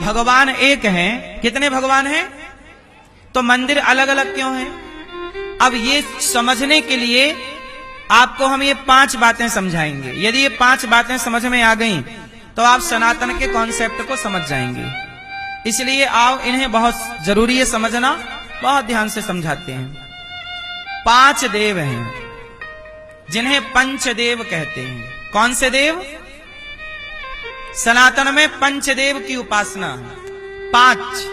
भगवान एक हैं, कितने भगवान हैं? तो मंदिर अलग अलग क्यों हैं? अब ये समझने के लिए आपको हम ये 5 बातें समझाएंगे। यदि ये 5 बातें समझ में आ गई तो आप सनातन के कॉन्सेप्ट को समझ जाएंगे। इसलिए आओ, इन्हें बहुत जरूरी है समझना, बहुत ध्यान से समझाते हैं। 5 देव हैं जिन्हें पंचदेव कहते हैं। कौन से देव? सनातन में पंचदेव की उपासना है। 5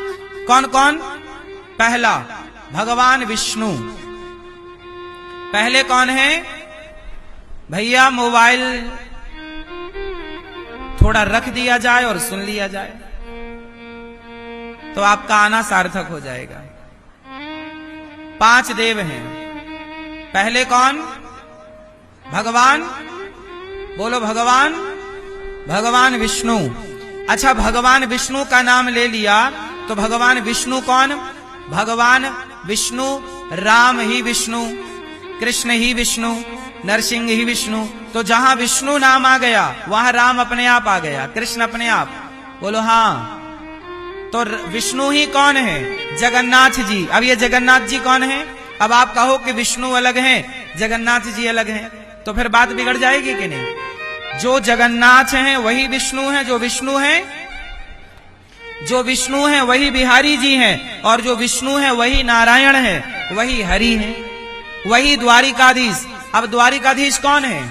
कौन कौन? पहला भगवान विष्णु। पहले कौन है भैया? मोबाइल थोड़ा रख दिया जाए और सुन लिया जाए तो आपका आना सार्थक हो जाएगा। 5 देव हैं। पहले कौन? भगवान, बोलो भगवान, भगवान विष्णु। अच्छा, भगवान विष्णु का नाम ले लिया तो भगवान विष्णु कौन? भगवान विष्णु, राम ही विष्णु, कृष्ण ही विष्णु, नरसिंह ही विष्णु। तो जहां विष्णु नाम आ गया वहां राम अपने आप आ गया, कृष्ण अपने आप। बोलो हाँ। तो विष्णु ही कौन है? जगन्नाथ जी। अब ये जगन्नाथ जी कौन है? अब आप कहो कि विष्णु अलग हैं, जगन्नाथ जी अलग हैं, तो फिर बात बिगड़ जाएगी कि नहीं? जो जगन्नाथ हैं वही विष्णु हैं, जो विष्णु हैं वही बिहारी जी हैं, और जो विष्णु है वही नारायण है, वही हरि है, वही द्वारिकाधीश। अब द्वारिकाधीश कौन है?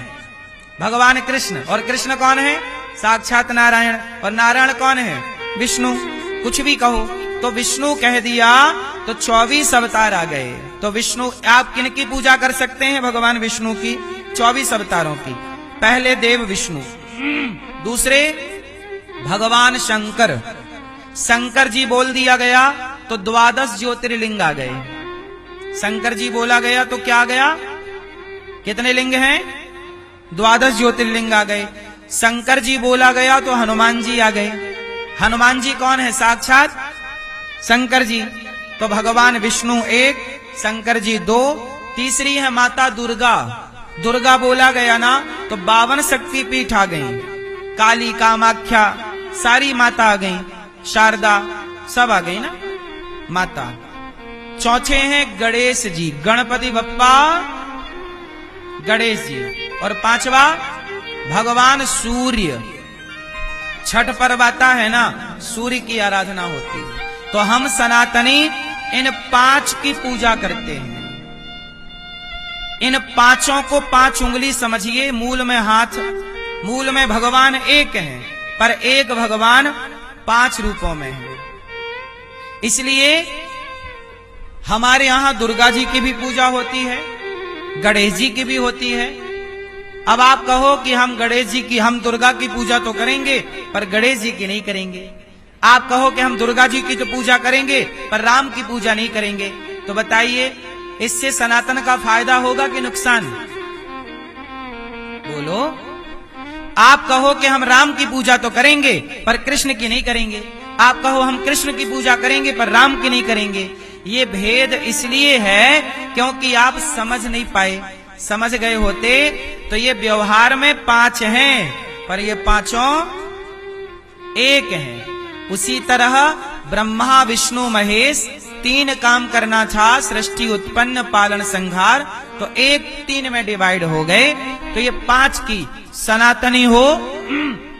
भगवान कृष्ण। और कृष्ण कौन है? साक्षात नारायण। और नारायण कौन है? विष्णु। कुछ भी कहो, तो विष्णु कह दिया तो 24 अवतार आ गए। तो विष्णु, आप किन की पूजा कर सकते हैं? भगवान विष्णु की, 24 अवतारों की। पहले देव विष्णु, दूसरे भगवान शंकर। शंकर जी बोल दिया गया तो 12 ज्योतिर्लिंग आ गए। शंकर जी बोला गया तो क्या आ गया? कितने लिंग हैं? 12 ज्योतिर्लिंग आ गए। शंकर जी बोला गया तो हनुमान जी आ गए। हनुमान जी कौन है? साक्षात शंकर जी। तो भगवान विष्णु 1, शंकर जी 2, तीसरी है माता दुर्गा। दुर्गा बोला गया ना तो 52 शक्तिपीठ आ गई। काली, कामाख्या, सारी माता आ गई, शारदा, सब आ गई ना माता। चौथे हैं गणेश जी, गणपति बप्पा गणेश जी। और 5वां भगवान सूर्य। छठ पर्व आता है ना, सूर्य की आराधना होती है। तो हम सनातनी इन 5 की पूजा करते हैं। इन 5 को 5 उंगली समझिए, मूल में हाथ। मूल में भगवान एक है, पर एक भगवान 5 रूपों में है। इसलिए हमारे यहां दुर्गा जी की भी पूजा होती है, गणेश जी की भी होती है। अब आप कहो कि हम गणेश जी की, हम दुर्गा की पूजा तो करेंगे पर गणेश जी की नहीं करेंगे। आप कहो कि हम दुर्गा जी की तो पूजा करेंगे पर राम की पूजा नहीं करेंगे। तो बताइए, इससे सनातन का फायदा होगा कि नुकसान? बोलो। आप कहो कि हम राम की पूजा तो करेंगे पर कृष्ण की नहीं करेंगे। आप कहो हम कृष्ण की पूजा करेंगे पर राम की नहीं करेंगे। ये भेद इसलिए है क्योंकि आप समझ नहीं पाए। समझ गए होते तो ये व्यवहार में 5 हैं पर ये 5 एक हैं। उसी तरह ब्रह्मा विष्णु महेश 3 काम करना था, सृष्टि उत्पन्न पालन संहार, तो 1-3 में डिवाइड हो गए। तो ये 5 की सनातनी हो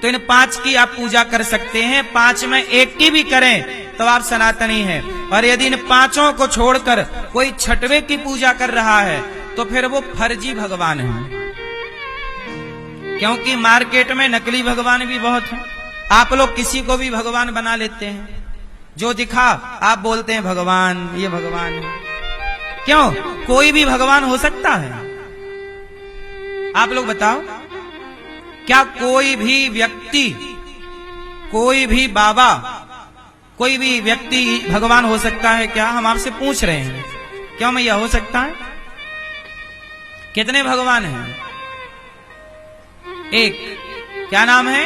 तो इन 5 की आप पूजा कर सकते हैं। 5 में 1 की भी करें तो आप सनातनी हैं। और यदि इन 5 को छोड़कर कोई 6वें की पूजा कर रहा है तो फिर वो फर्जी भगवान है। क्योंकि मार्केट में नकली भगवान भी बहुत हैं। आप लोग किसी को भी भगवान बना लेते हैं, जो दिखा आप बोलते हैं भगवान, ये भगवान है। क्यों? कोई भी भगवान हो सकता है? आप लोग बताओ, क्या कोई भी व्यक्ति, कोई भी बाबा, कोई भी व्यक्ति भगवान हो सकता है क्या? हम आपसे पूछ रहे हैं, क्यों मैया हो सकता है? कितने भगवान हैं? एक। क्या नाम है?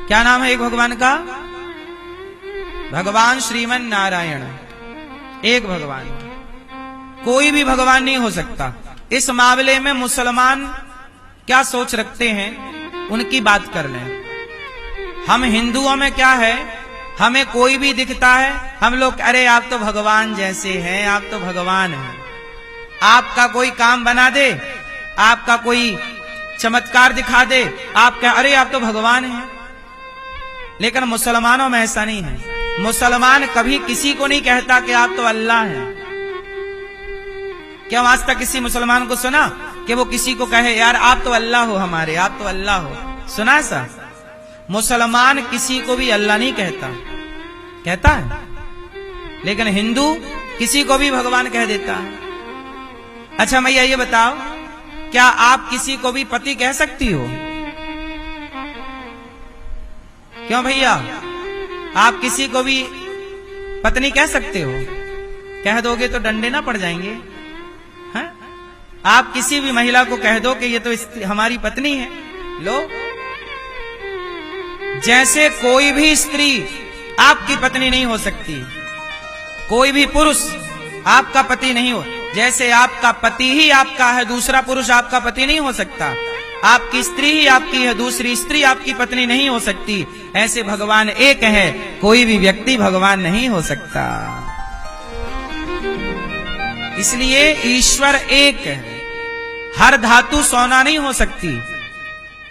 क्या नाम है एक भगवान का? भगवान श्रीमन नारायण। एक भगवान, कोई भी भगवान नहीं हो सकता। इस मामले में मुसलमान क्या सोच रखते हैं उनकी बात कर लें। हम हिंदुओं में क्या है, हमें कोई भी दिखता है हम लोग, अरे आप तो भगवान जैसे हैं, आप तो भगवान हैं। आपका कोई काम बना दे, आपका कोई चमत्कार दिखा दे, आप क्या, अरे आप तो भगवान हैं। लेकिन मुसलमानों में ऐसा नहीं है। मुसलमान कभी किसी को नहीं कहता कि आप तो अल्लाह हैं। क्या आज तक किसी मुसलमान को सुना कि वो किसी को कहे यार आप तो अल्लाह हो हमारे, आप तो अल्लाह हो? सुना ऐसा? मुसलमान किसी को भी अल्लाह नहीं कहता, कहता है? लेकिन हिंदू किसी को भी भगवान कह देता है। अच्छा मैया ये बताओ, क्या आप किसी को भी पति कह सकती हो? क्यों भैया, आप किसी को भी पत्नी कह सकते हो? कह दोगे तो डंडे ना पड़ जाएंगे? हैं? आप किसी भी महिला को कह दो कि ये तो हमारी पत्नी है, लो। जैसे कोई भी स्त्री आपकी पत्नी नहीं हो सकती, कोई भी पुरुष आपका पति नहीं हो, जैसे आपका पति ही आपका है, दूसरा पुरुष आपका पति नहीं हो सकता। आपकी स्त्री ही आपकी है, दूसरी स्त्री आपकी पत्नी नहीं हो सकती। ऐसे भगवान एक है, कोई भी व्यक्ति भगवान नहीं हो सकता। इसलिए ईश्वर एक है। हर धातु सोना नहीं हो सकती।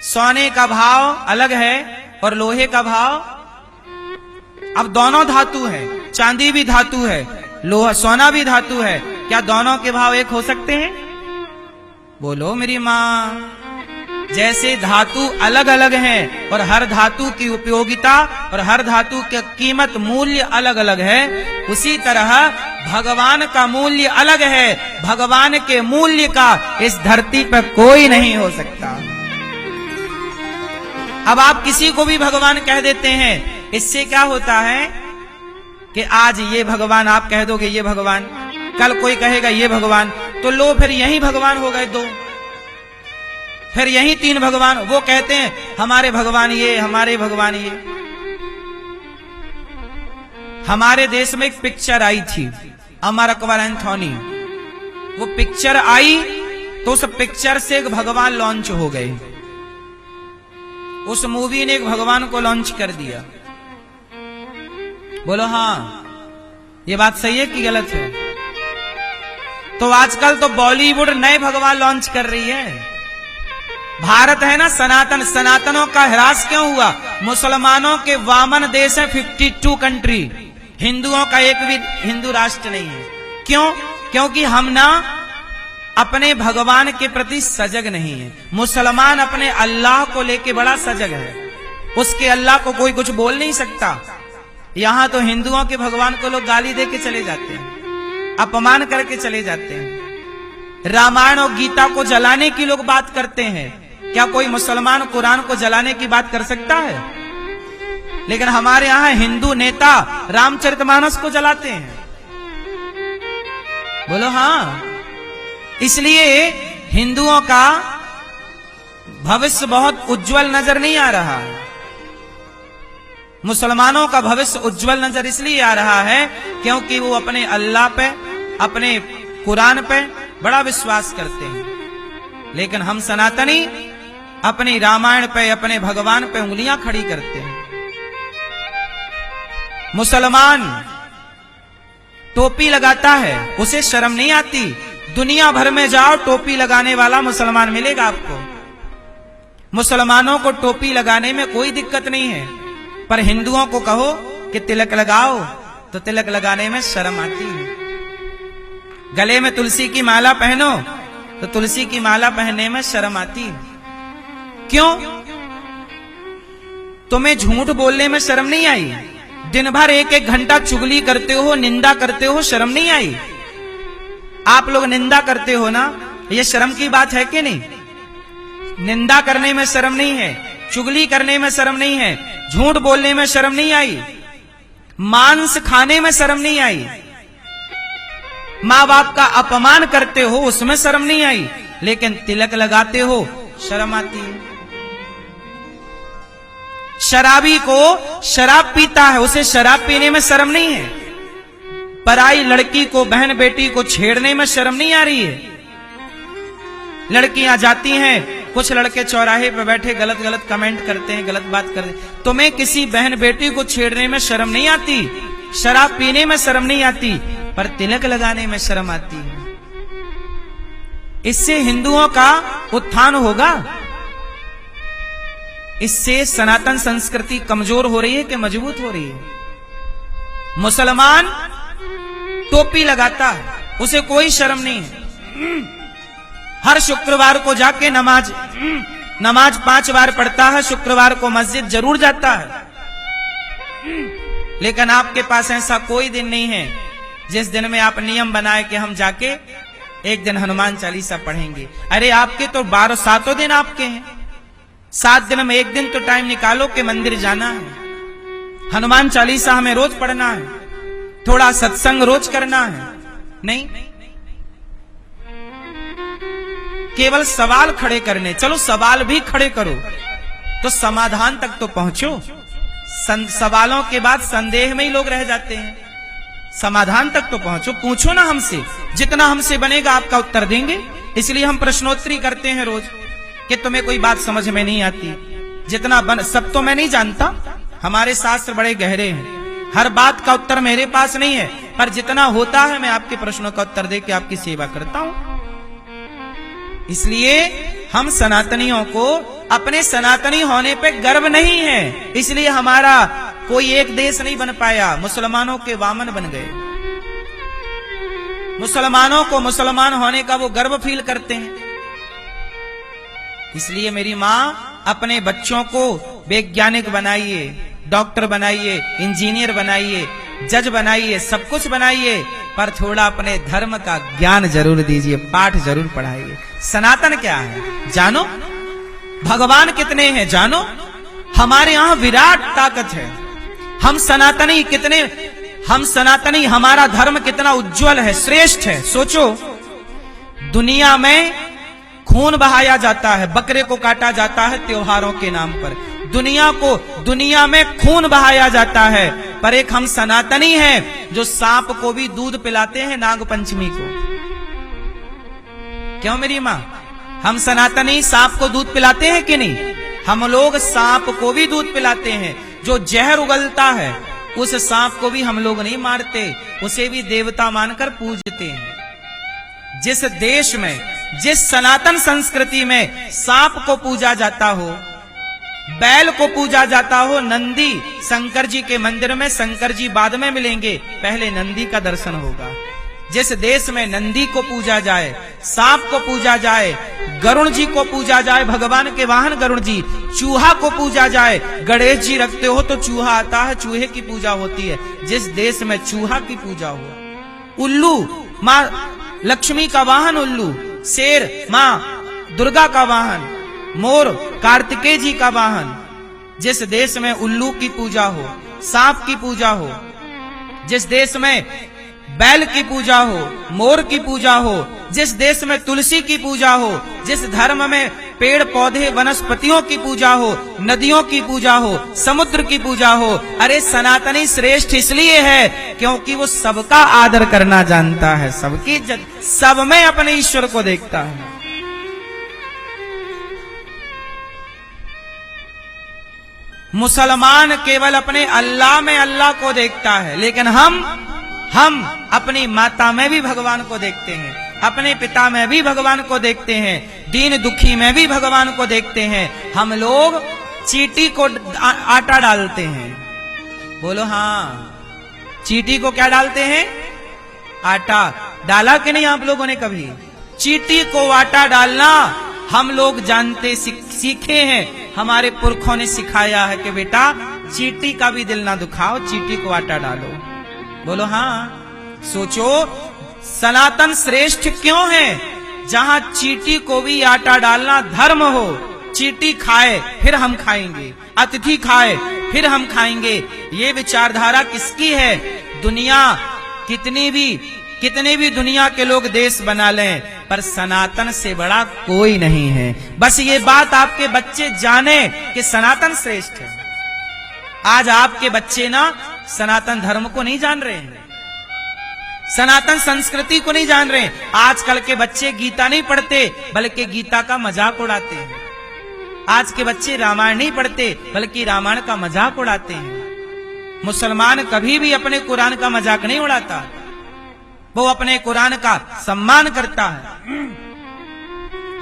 सोने का भाव अलग है और लोहे का भाव, अब दोनों धातु है, चांदी भी धातु है, लोहा सोना भी धातु है, क्या दोनों के भाव एक हो सकते हैं? बोलो मेरी माँ। जैसे धातु अलग अलग हैं और हर धातु की उपयोगिता और हर धातु की कीमत मूल्य अलग अलग है, उसी तरह भगवान का मूल्य अलग है। भगवान के मूल्य का इस धरती पर कोई नहीं हो सकता। अब आप किसी को भी भगवान कह देते हैं, इससे क्या होता है कि आज ये भगवान आप कह दोगे, ये भगवान, कल कोई कहेगा ये भगवान, तो लो फिर यही भगवान हो गए दो, फिर यही तीन भगवान। वो कहते हैं हमारे भगवान ये, हमारे भगवान ये। हमारे देश में एक पिक्चर आई थी, अमर अकबर एंथोनी। वो पिक्चर आई तो उस पिक्चर से एक भगवान लॉन्च हो गए। उस मूवी ने एक भगवान को लॉन्च कर दिया। बोलो हाँ, ये बात सही है कि गलत है? तो आजकल तो बॉलीवुड नए भगवान लॉन्च कर रही है। भारत है ना सनातन, सनातनों का ह्रास क्यों हुआ? मुसलमानों के वामन देश है 52 कंट्री, हिंदुओं का एक भी हिंदू राष्ट्र नहीं है। क्यों? क्योंकि हम ना अपने भगवान के प्रति सजग नहीं है। मुसलमान अपने अल्लाह को लेके बड़ा सजग है, उसके अल्लाह को कोई कुछ बोल नहीं सकता। यहां तो हिंदुओं के भगवान को लोग गाली दे के चले जाते हैं, अपमान करके चले जाते हैं। रामायण और गीता को जलाने की लोग बात करते हैं, क्या कोई मुसलमान कुरान को जलाने की बात कर सकता है? लेकिन हमारे यहां हिंदू नेता रामचरितमानस को जलाते हैं। बोलो हाँ। इसलिए हिंदुओं का भविष्य बहुत उज्जवल नजर नहीं आ रहा है। मुसलमानों का भविष्य उज्जवल नजर इसलिए आ रहा है क्योंकि वो अपने अल्लाह पे, अपने कुरान पे बड़ा विश्वास करते हैं। लेकिन हम सनातनी अपनी रामायण पे, अपने भगवान पे उंगलियां खड़ी करते हैं। मुसलमान टोपी लगाता है, उसे शर्म नहीं आती। दुनिया भर में जाओ, टोपी लगाने वाला मुसलमान मिलेगा आपको। मुसलमानों को टोपी लगाने में कोई दिक्कत नहीं है, पर हिंदुओं को कहो कि तिलक लगाओ तो तिलक लगाने में शर्म आती है। गले में तुलसी की माला पहनो तो तुलसी की माला पहनने में शर्म आती है। क्यों? तुम्हें झूठ बोलने में शर्म नहीं आई? दिन भर एक एक घंटा चुगली करते हो, निंदा करते हो, शर्म नहीं आई? आप लोग निंदा करते हो ना, ये शर्म की बात है कि नहीं? निंदा करने में शर्म नहीं है, चुगली करने में शर्म नहीं है, झूठ बोलने में शर्म नहीं आई, मांस खाने में शर्म नहीं आई, मां बाप का अपमान करते हो उसमें शर्म नहीं आई, लेकिन तिलक लगाते हो शर्म आती है। शराबी को शराब पीता है, उसे शराब पीने में शर्म नहीं है। पराई लड़की को, बहन बेटी को छेड़ने में शर्म नहीं आ रही है। लड़कियां जाती हैं कुछ लड़के चौराहे पे बैठे गलत गलत कमेंट करते हैं, गलत बात करते हैं। तुम्हें किसी बहन बेटी को छेड़ने में शर्म नहीं आती, शराब पीने में शर्म नहीं आती, पर तिलक लगाने में शर्म आती है। इससे हिंदुओं का उत्थान होगा? इससे सनातन संस्कृति कमजोर हो रही है कि मजबूत हो रही है? मुसलमान टोपी लगाता है, उसे कोई शर्म नहीं है। हर शुक्रवार को जाके नमाज 5 बार पढ़ता है, शुक्रवार को मस्जिद जरूर जाता है। लेकिन आपके पास ऐसा कोई दिन नहीं है जिस दिन में आप नियम बनाए कि हम जाके एक दिन हनुमान चालीसा पढ़ेंगे। अरे आपके तो 7 दिन आपके हैं, 7 दिन में एक दिन तो टाइम निकालो कि मंदिर जाना है, हनुमान चालीसा हमें रोज पढ़ना है, थोड़ा सत्संग रोज करना है। नहीं, केवल सवाल खड़े करने। चलो सवाल भी खड़े करो तो समाधान तक तो पहुंचो। सवालों के बाद संदेह में ही लोग रह जाते हैं। समाधान तक तो पहुंचो, पूछो ना हमसे, जितना हमसे बनेगा आपका उत्तर देंगे। इसलिए हम प्रश्नोत्तरी करते हैं रोज कि तुम्हें कोई बात समझ में नहीं आती, जितना सब तो मैं नहीं जानता, हमारे शास्त्र बड़े गहरे हैं, हर बात का उत्तर मेरे पास नहीं है, पर जितना होता है मैं आपके प्रश्नों का उत्तर दे के आपकी सेवा करता हूं। इसलिए हम सनातनियों को अपने सनातनी होने पे गर्व नहीं है, इसलिए हमारा कोई एक देश नहीं बन पाया। मुसलमानों के वामन बन गए। मुसलमानों को मुसलमान होने का वो गर्व फील करते हैं। इसलिए मेरी मां, अपने बच्चों को वैज्ञानिक बनाइए, डॉक्टर बनाइए, इंजीनियर बनाइए, जज बनाइए, सब कुछ बनाइए, पर थोड़ा अपने धर्म का ज्ञान जरूर दीजिए, पाठ जरूर पढ़ाइए। सनातन क्या है जानो, भगवान कितने हैं जानो, हमारे यहां विराट ताकत है। हम सनातनी हमारा धर्म कितना उज्जवल है, श्रेष्ठ है। सोचो, दुनिया में खून बहाया जाता है, बकरे को काटा जाता है त्योहारों के नाम पर, दुनिया में खून बहाया जाता है, पर एक हम सनातनी हैं जो सांप को भी दूध पिलाते हैं नाग पंचमी को। क्यों मेरी मां, हम सनातनी सांप को दूध पिलाते हैं कि नहीं? हम लोग सांप को भी दूध पिलाते हैं। जो जहर उगलता है उस सांप को भी हम लोग नहीं मारते, उसे भी देवता मानकर पूजते हैं। जिस देश में, जिस सनातन संस्कृति में सांप को पूजा जाता हो, बैल को पूजा जाता हो, नंदी शंकर जी के मंदिर में, शंकर जी बाद में मिलेंगे, पहले नंदी का दर्शन होगा। जिस देश में नंदी को पूजा जाए, सांप को पूजा जाए, गरुण जी को पूजा जाए, भगवान के वाहन गरुण जी, चूहा को पूजा जाए, गणेश जी रखते हो तो चूहा आता है, चूहे की पूजा होती है। जिस देश में चूहा की पूजा हो, उल्लू माँ लक्ष्मी का वाहन उल्लू, शेर माँ दुर्गा का वाहन, मोर कार्तिकेय जी का वाहन। जिस देश में उल्लू की पूजा हो, सांप की पूजा हो, जिस देश में बैल की पूजा हो, मोर की पूजा हो, जिस देश में तुलसी की पूजा हो, जिस धर्म में पेड़ पौधे वनस्पतियों की पूजा हो, नदियों की पूजा हो, समुद्र की पूजा हो, अरे सनातनी श्रेष्ठ इसलिए है क्योंकि वो सबका आदर करना जानता है, सबकी इज्जत, सब में अपने ईश्वर को देखता है। मुसलमान केवल अपने अल्लाह में अल्लाह को देखता है, लेकिन हम अपनी माता में भी भगवान को देखते हैं, अपने पिता में भी भगवान को देखते हैं, दीन दुखी में भी भगवान को देखते हैं। हम लोग चींटी को आटा डालते हैं, बोलो हाँ, चींटी को क्या डालते हैं? आटा। डाला कि नहीं आप लोगों ने कभी? चींटी को आटा डालना हम लोग जानते, सीखे हैं, हमारे पुरखों ने सिखाया है कि बेटा चींटी का भी दिल ना दुखाओ, चींटी को आटा डालो, बोलो हाँ। सोचो सनातन श्रेष्ठ क्यों है? जहां चींटी को भी आटा डालना धर्म हो, चींटी खाए फिर हम खाएंगे, अतिथि खाए फिर हम खाएंगे, ये विचारधारा किसकी है? दुनिया कितने भी दुनिया के लोग देश बना लें, पर सनातन से बड़ा कोई नहीं है। बस ये बात आपके बच्चे जाने कि सनातन श्रेष्ठ है। आज आपके बच्चे ना सनातन धर्म को नहीं जान रहे हैं, सनातन संस्कृति को नहीं जान रहे हैं। आजकल के बच्चे गीता नहीं पढ़ते, बल्कि गीता का मजाक उड़ाते हैं। आज के बच्चे रामायण नहीं पढ़ते बल्कि रामायण का मजाक उड़ाते हैं। मुसलमान कभी भी अपने कुरान का मजाक नहीं उड़ाता, वो अपने कुरान का सम्मान करता है।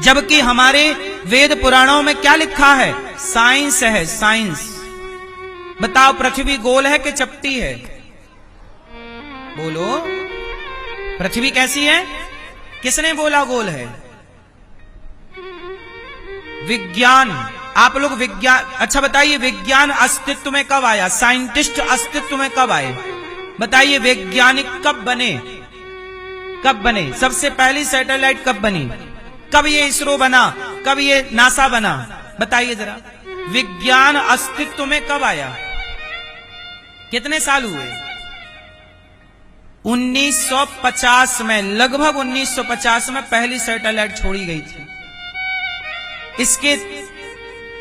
जबकि हमारे वेद पुराणों में क्या लिखा है? साइंस है, साइंस। बताओ पृथ्वी गोल है कि चपटी है? बोलो, पृथ्वी कैसी है? किसने बोला गोल है? विज्ञान। आप लोग विज्ञान, अच्छा बताइए विज्ञान अस्तित्व में कब आया? साइंटिस्ट अस्तित्व में कब आए? बताइए वैज्ञानिक कब बने? कब बने? सबसे पहली सैटेलाइट कब बनी? कब ये इसरो बना? कब ये नासा बना? बताइए जरा, विज्ञान अस्तित्व में कब आया? कितने साल हुए? 1950 में, लगभग 1950 में पहली सैटेलाइट छोड़ी गई थी। इसके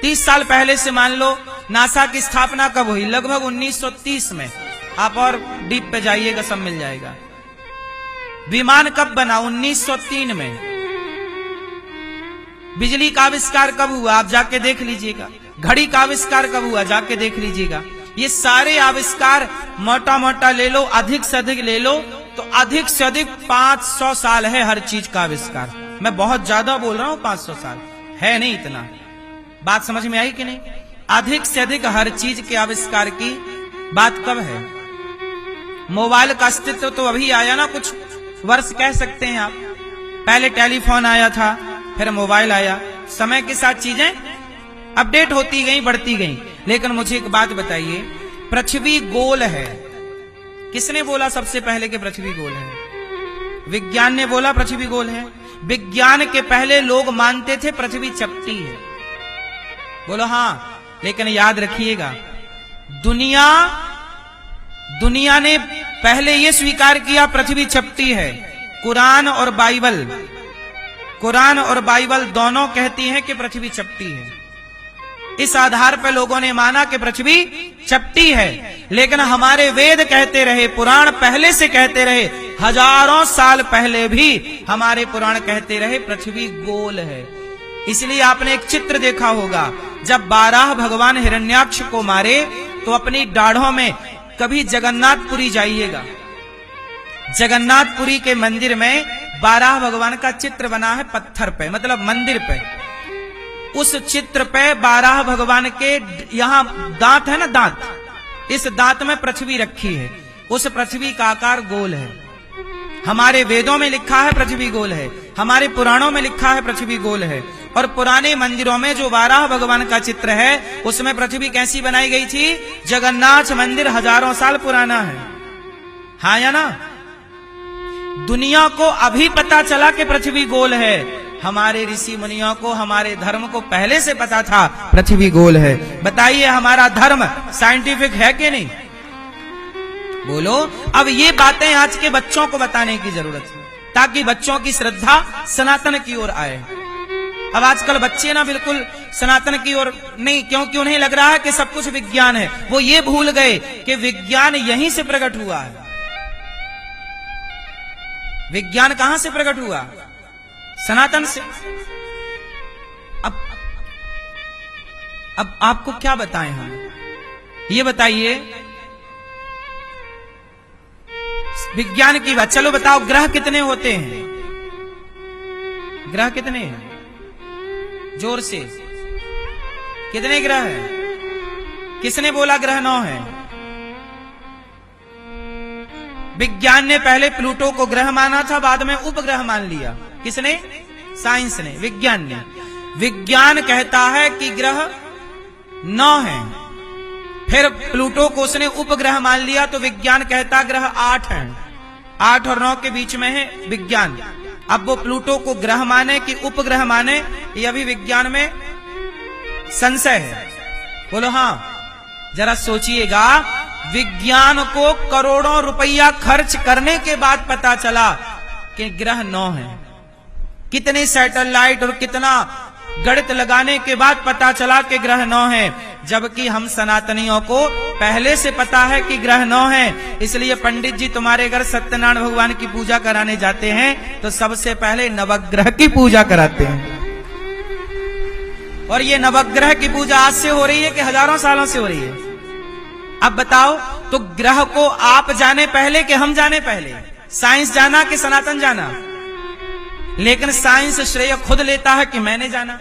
30 साल पहले से मान लो नासा की स्थापना कब हुई? लगभग 1930 में। आप और डीप पे जाइएगा, सब मिल जाएगा। विमान कब बना? 1903 में। बिजली का आविष्कार कब हुआ? आप जाके देख लीजिएगा। घड़ी का आविष्कार कब हुआ? जाके देख लीजिएगा। ये सारे आविष्कार मोटा मोटा ले लो, अधिक से अधिक ले लो तो अधिक से अधिक 500 साल है हर चीज का आविष्कार। मैं बहुत ज्यादा बोल रहा हूं, 500 साल है नहीं इतना। बात समझ में आई कि नहीं? अधिक से अधिक हर चीज के आविष्कार की बात कब है? मोबाइल का अस्तित्व तो अभी आया ना, कुछ वर्ष कह सकते हैं आप। पहले टेलीफोन आया था, फिर मोबाइल आया। समय के साथ चीजें अपडेट होती गई, बढ़ती गई। लेकिन मुझे एक बात बताइए, पृथ्वी गोल है, किसने बोला सबसे पहले कि पृथ्वी गोल है? विज्ञान ने बोला पृथ्वी गोल है। विज्ञान के पहले लोग मानते थे पृथ्वी चपटी है। बोलो हाँ, लेकिन याद रखिएगा दुनिया ने पहले यह स्वीकार किया पृथ्वी चपटी है। कुरान और बाइबल दोनों कहती हैं कि पृथ्वी चपटी है। इस आधार पर लोगों ने माना कि पृथ्वी चपटी है। लेकिन हमारे वेद कहते रहे, पुराण पहले से कहते रहे, हजारों साल पहले भी हमारे पुराण कहते रहे पृथ्वी गोल है। इसलिए आपने एक चित्र देखा होगा, जब 12 भगवान हिरण्याक्ष को मारे तो अपनी दाढ़ों में कभी जगन्नाथपुरी जाइएगा। जगन्नाथपुरी के मंदिर में 12 भगवान का चित्र बना है पत्थर पे, मतलब मंदिर पे। उस चित्र पे 12 भगवान के यहां दांत है ना, दांत, इस दांत में पृथ्वी रखी है। उस पृथ्वी का आकार गोल है। हमारे वेदों में लिखा है पृथ्वी गोल है, हमारे पुराणों में लिखा है पृथ्वी गोल है। और पुराने मंदिरों में जो 12 भगवान का चित्र है उसमें पृथ्वी कैसी बनाई गई थी? जगन्नाथ मंदिर हजारों साल पुराना है। हाँ या ना? दुनिया को अभी पता चला कि पृथ्वी गोल है। हमारे ऋषि मुनियों को, हमारे धर्म को पहले से पता था पृथ्वी गोल है। बताइए हमारा धर्म साइंटिफिक है कि नहीं? बोलो। अब ये बातें आज के बच्चों को बताने की जरूरत है ताकि बच्चों की श्रद्धा सनातन की ओर आए। अब आजकल बच्चे ना बिल्कुल सनातन की ओर नहीं, क्योंकि उन्हें लग रहा है कि सब कुछ विज्ञान है। वो ये भूल गए कि विज्ञान यहीं से प्रकट हुआ है। विज्ञान कहां से प्रकट हुआ? सनातन से। अब आपको क्या बताएं हम? ये बताइए विज्ञान की बात। चलो बताओ, ग्रह कितने होते हैं? ग्रह कितने हैं? जोर से, कितने ग्रह हैं? किसने बोला ग्रह 9 है? विज्ञान ने पहले प्लूटो को ग्रह माना था, बाद में उपग्रह मान लिया। किसने? साइंस ने, विज्ञान ने। विज्ञान कहता है कि ग्रह 9 हैं, फिर प्लूटो को उसने उपग्रह मान लिया तो विज्ञान कहता ग्रह 8 हैं। 8 और 9 के बीच में है विज्ञान। अब वो प्लूटो को ग्रह माने कि उपग्रह माने, ये अभी विज्ञान में संशय है। बोलो हाँ। जरा सोचिएगा, विज्ञान को करोड़ों रुपया खर्च करने के बाद पता चला कि ग्रह 9 हैं। कितने सैटेलाइट और कितना गणित लगाने के बाद पता चला कि ग्रह 9 हैं। जबकि हम सनातनियों को पहले से पता है कि ग्रह 9 हैं। इसलिए पंडित जी तुम्हारे घर सत्यनारायण भगवान की पूजा कराने जाते हैं तो सबसे पहले नवग्रह की पूजा कराते हैं। और ये नवग्रह की पूजा आज से हो रही है कि हजारों सालों से हो रही है? अब बताओ, तो ग्रह को आप जाने पहले कि हम जाने पहले? साइंस जाना कि सनातन जाना? लेकिन साइंस श्रेय खुद लेता है कि मैंने जाना।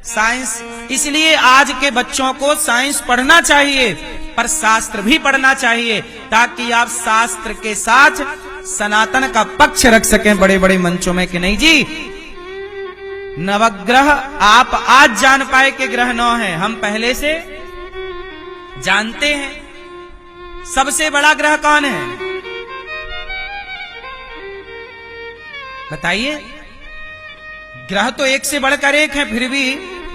साइंस, इसलिए आज के बच्चों को साइंस पढ़ना चाहिए, पर शास्त्र भी पढ़ना चाहिए, ताकि आप शास्त्र के साथ सनातन का पक्ष रख सकें बड़े बड़े मंचों में कि नहीं जी, नवग्रह आप आज जान पाए कि ग्रह 9 है, हम पहले से जानते हैं। सबसे बड़ा ग्रह कौन है बताइए? ग्रह तो एक से बढ़कर एक है, फिर भी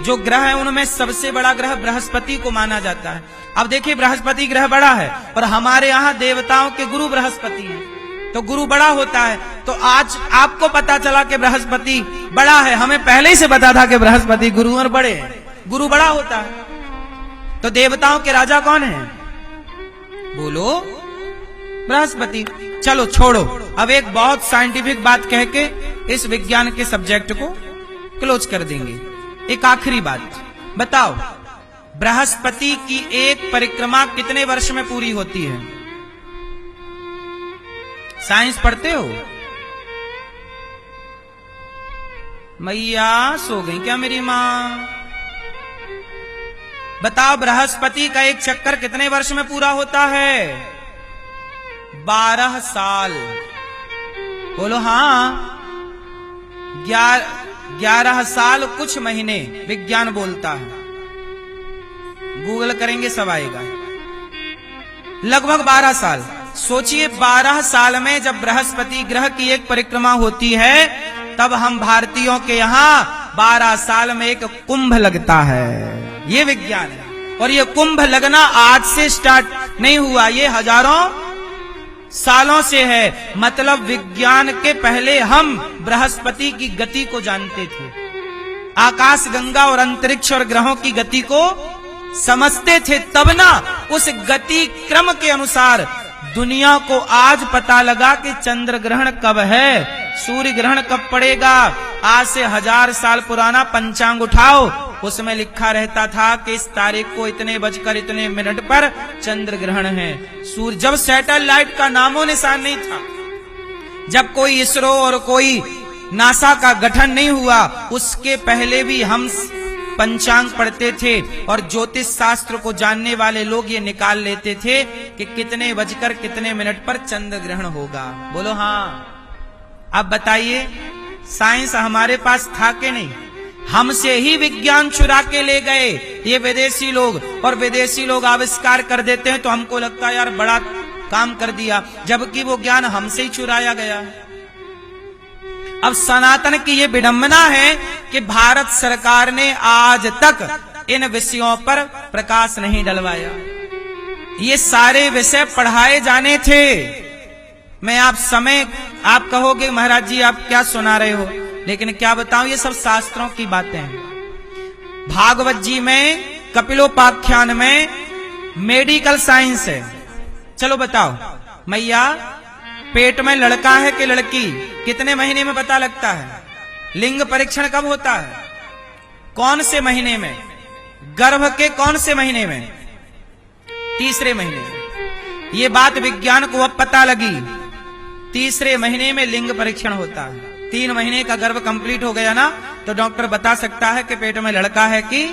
जो ग्रह है उनमें सबसे बड़ा ग्रह बृहस्पति को माना जाता है। अब देखिए, बृहस्पति ग्रह बड़ा है और हमारे यहाँ देवताओं के गुरु बृहस्पति हैं, तो गुरु बड़ा होता है। तो आज आपको पता चला कि बृहस्पति बड़ा है, हमें पहले ही से पता था कि बृहस्पति गुरु और बड़े हैं, गुरु बड़ा होता है। तो देवताओं के राजा कौन है? बोलो, बृहस्पति। चलो छोड़ो, अब एक बहुत साइंटिफिक बात कह के इस विज्ञान के सब्जेक्ट को क्लोज कर देंगे। एक आखिरी बात बताओ, बृहस्पति की एक परिक्रमा कितने वर्ष में पूरी होती है? साइंस पढ़ते हो? मैया सो गई क्या मेरी मां? बताओ, बृहस्पति का एक चक्कर कितने वर्ष में पूरा होता है? 12 साल। बोलो हाँ, 11 साल कुछ महीने विज्ञान बोलता है, गूगल करेंगे सब आएगा। लगभग 12 साल। सोचिए, 12 साल में जब बृहस्पति ग्रह की एक परिक्रमा होती है, तब हम भारतीयों के यहाँ 12 साल में एक कुंभ लगता है। ये विज्ञान है। और ये कुंभ लगना आज से स्टार्ट नहीं हुआ, ये हजारों सालों से है। मतलब विज्ञान के पहले हम बृहस्पति की गति को जानते थे, आकाश गंगा और अंतरिक्ष और ग्रहों की गति को समझते थे, तब ना उस गति क्रम के अनुसार दुनिया को आज पता लगा कि चंद्र ग्रहण कब है, सूर्य ग्रहण कब पड़ेगा। आज से 1000 साल पुराना पंचांग उठाओ, उसमें लिखा रहता था कि इस तारीख को इतने बजकर इतने मिनट पर चंद्र ग्रहण है। सूर्य, जब सैटेलाइट का नामो निशान नहीं था, जब कोई इसरो और कोई नासा का गठन नहीं हुआ, उसके पहले भी हम पंचांग पढ़ते थे और ज्योतिष शास्त्र को जानने वाले लोग ये निकाल लेते थे कि कितने बजकर कितने मिनट पर चंद्र ग्रहण होगा। बोलो हाँ। अब बताइए, साइंस हमारे पास था कि नहीं? हमसे ही विज्ञान चुरा के ले गए ये विदेशी लोग, और विदेशी लोग आविष्कार कर देते हैं तो हमको लगता है यार बड़ा काम कर दिया, जबकि वो ज्ञान हमसे ही चुराया गया है। अब सनातन की ये विडंबना है कि भारत सरकार ने आज तक इन विषयों पर प्रकाश नहीं डलवाया। ये सारे विषय पढ़ाए जाने थे। मैं आप कहोगे महाराज जी आप क्या सुना रहे हो, लेकिन क्या बताऊं, ये सब शास्त्रों की बातें हैं। भागवत जी में कपिलोपाख्यान में मेडिकल साइंस है। चलो बताओ मैया, पेट में लड़का है कि लड़की कितने महीने में पता लगता है? लिंग परीक्षण कब होता है? कौन से महीने में? गर्भ के कौन से महीने में? तीसरे महीने में। ये बात विज्ञान को अब पता लगी, तीसरे महीने में लिंग परीक्षण होता है। 3 महीने का गर्भ कंप्लीट हो गया ना, तो डॉक्टर बता सकता है कि पेट में लड़का है कि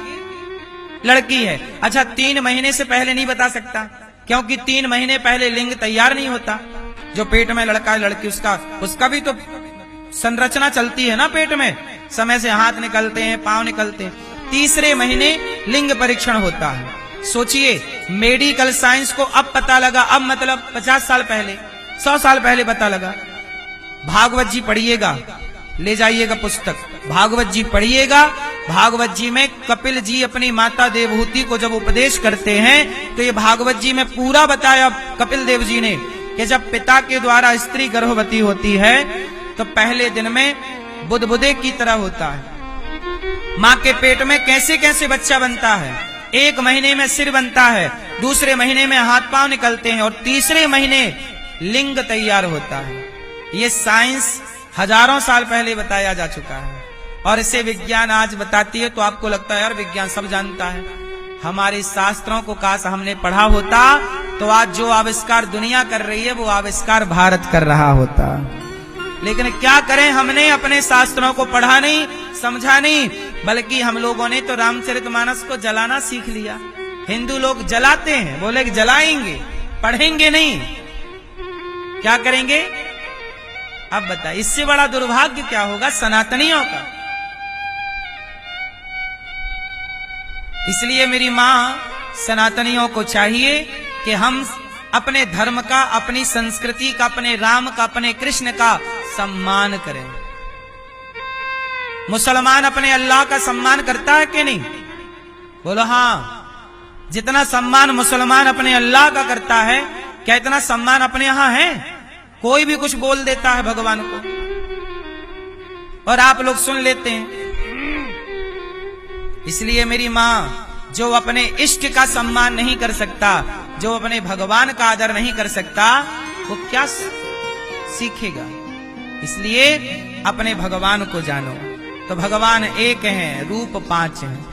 लड़की है। अच्छा, 3 महीने से पहले नहीं बता सकता, क्योंकि 3 महीने पहले लिंग तैयार नहीं होता। जो पेट में लड़का है लड़की, उसका भी तो संरचना चलती है ना पेट में, समय से हाथ निकलते हैं, पांव निकलते हैं। तीसरे महीने लिंग परीक्षण होता है। सोचिए, मेडिकल साइंस को अब पता लगा, अब मतलब 50 साल पहले, 100 साल पहले पता लगा। भागवत जी पढ़िएगा, ले जाइएगा पुस्तक, भागवत जी पढ़िएगा। भागवत जी में कपिल जी अपनी माता देवहूति को जब उपदेश करते हैं, तो ये भागवत जी में पूरा बताया कपिल देव जी ने कि जब पिता के द्वारा स्त्री गर्भवती होती है तो पहले दिन में बुदबुदे की तरह होता है। माँ के पेट में कैसे कैसे बच्चा बनता है। 1 महीने में सिर बनता है, दूसरे महीने में हाथ पांव निकलते हैं, और तीसरे महीने लिंग तैयार होता है। ये साइंस हजारों साल पहले बताया जा चुका है। और इसे विज्ञान आज बताती है तो आपको लगता है यार विज्ञान सब जानता है। हमारे शास्त्रों को काश हमने पढ़ा होता तो आज जो आविष्कार दुनिया कर रही है वो आविष्कार भारत कर रहा होता। लेकिन क्या करें, हमने अपने शास्त्रों को पढ़ा नहीं, समझा नहीं, बल्कि हम लोगों ने तो रामचरितमानस को जलाना सीख लिया। हिंदू लोग जलाते हैं, बोले कि जलाएंगे, पढ़ेंगे नहीं, क्या करेंगे? अब बताइए इससे बड़ा दुर्भाग्य क्या होगा सनातनियों का। इसलिए मेरी मां सनातनियों को चाहिए कि हम अपने धर्म का, अपनी संस्कृति का, अपने राम का, अपने कृष्ण का सम्मान करें। मुसलमान अपने अल्लाह का सम्मान करता है कि नहीं? बोलो हाँ। जितना सम्मान मुसलमान अपने अल्लाह का करता है, क्या इतना सम्मान अपने यहां है? कोई भी कुछ बोल देता है भगवान को और आप लोग सुन लेते हैं। इसलिए मेरी मां, जो अपने इष्ट का सम्मान नहीं कर सकता, जो अपने भगवान का आदर नहीं कर सकता, वो क्या सीखेगा? इसलिए अपने भगवान को जानो। तो भगवान एक हैं, रूप 5 हैं।